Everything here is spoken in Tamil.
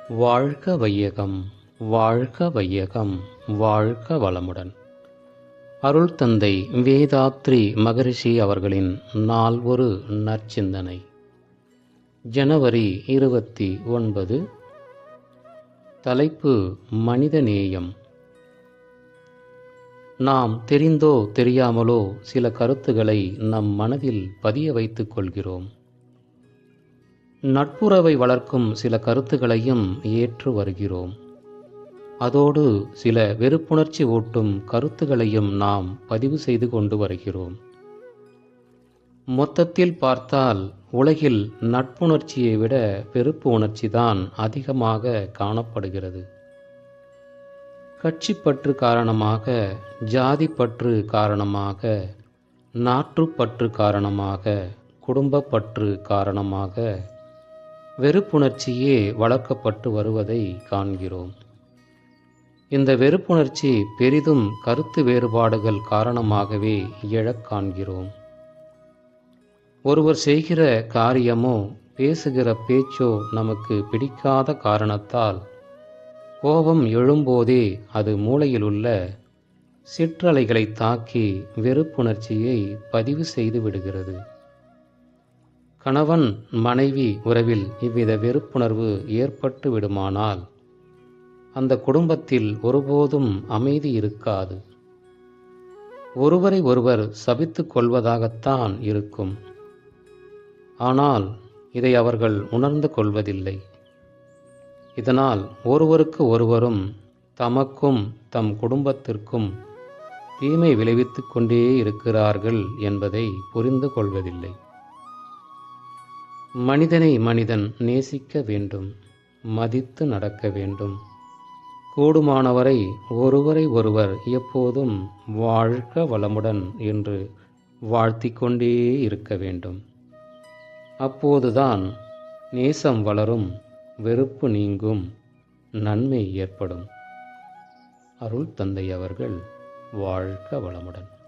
வாழ்க வையகம், வாழ்க வையகம், வாழ்க வளமுடன். அருள் தந்தை வேதாத்ரி மகரிஷி அவர்களின் நாள் ஒரு நற்சிந்தனை. ஜனவரி 29. தலைப்பு மனிதநேயம். நாம் தெரிந்தோ தெரியாமலோ சில கருத்துக்களை நம் மனதில் பதிய வைத்துக் கொள்கிறோம். நட்புறவை வளர்க்கும் சில கருத்துக்களையும் ஏற்று வருகிறோம். அதோடு சில வெறுப்புணர்ச்சி ஊட்டும் கருத்துக்களையும் நாம் பதிவு செய்து கொண்டு வருகிறோம். மொத்தத்தில் பார்த்தால் உலகில் நட்புணர்ச்சியை விட வெறுப்பு உணர்ச்சிதான் அதிகமாக காணப்படுகிறது. கட்சிப்பற்று காரணமாக, ஜாதிப்பற்று காரணமாக, நாட்டுப்பற்று காரணமாக, குடும்பப்பற்று காரணமாக வெறுப்புணர்ச்சியே வளர்க்கப்பட்டு வருவதை காண்கிறோம். இந்த வெறுப்புணர்ச்சி பெரிதும் கருத்து வேறுபாடுகள் காரணமாகவே எழக் காண்கிறோம். ஒருவர் செய்கிற காரியமோ பேசுகிற பேச்சோ நமக்கு பிடிக்காத காரணத்தால் கோபம் எழும்போதே அது மூளையிலுள்ள சிற்றலைகளை தாக்கி வெறுப்புணர்ச்சியை பதிவு செய்து விடுகிறது. கணவன் மனைவி உறவில் இவ்வித வெறுப்புணர்வு ஏற்பட்டு விடுமானால் அந்த குடும்பத்தில் ஒருபோதும் அமைதி இருக்காது. ஒருவரை ஒருவர் சபித்துக் கொள்வதாகத்தான் இருக்கும். ஆனால் இதை அவர்கள் உணர்ந்து கொள்வதில்லை. இதனால் ஒருவருக்கு ஒருவரும் தமக்கும் தம் குடும்பத்திற்கும் தீமை விளைவித்துக் கொண்டே இருக்கிறார்கள் என்பதை புரிந்து கொள்வதில்லை. மனிதனை மனிதன் நேசிக்க வேண்டும், மதித்து நடக்க வேண்டும். கூடுமானவரை ஒருவரை ஒருவர் எப்போதும் வாழ்க வளமுடன் என்று வாழ்த்திக் கொண்டே இருக்க வேண்டும். அப்போதுதான் நேசம் வளரும், வெறுப்பு நீங்கும், நன்மை ஏற்படும். அருள் தந்தை அவர்கள் வாழ்க வளமுடன்.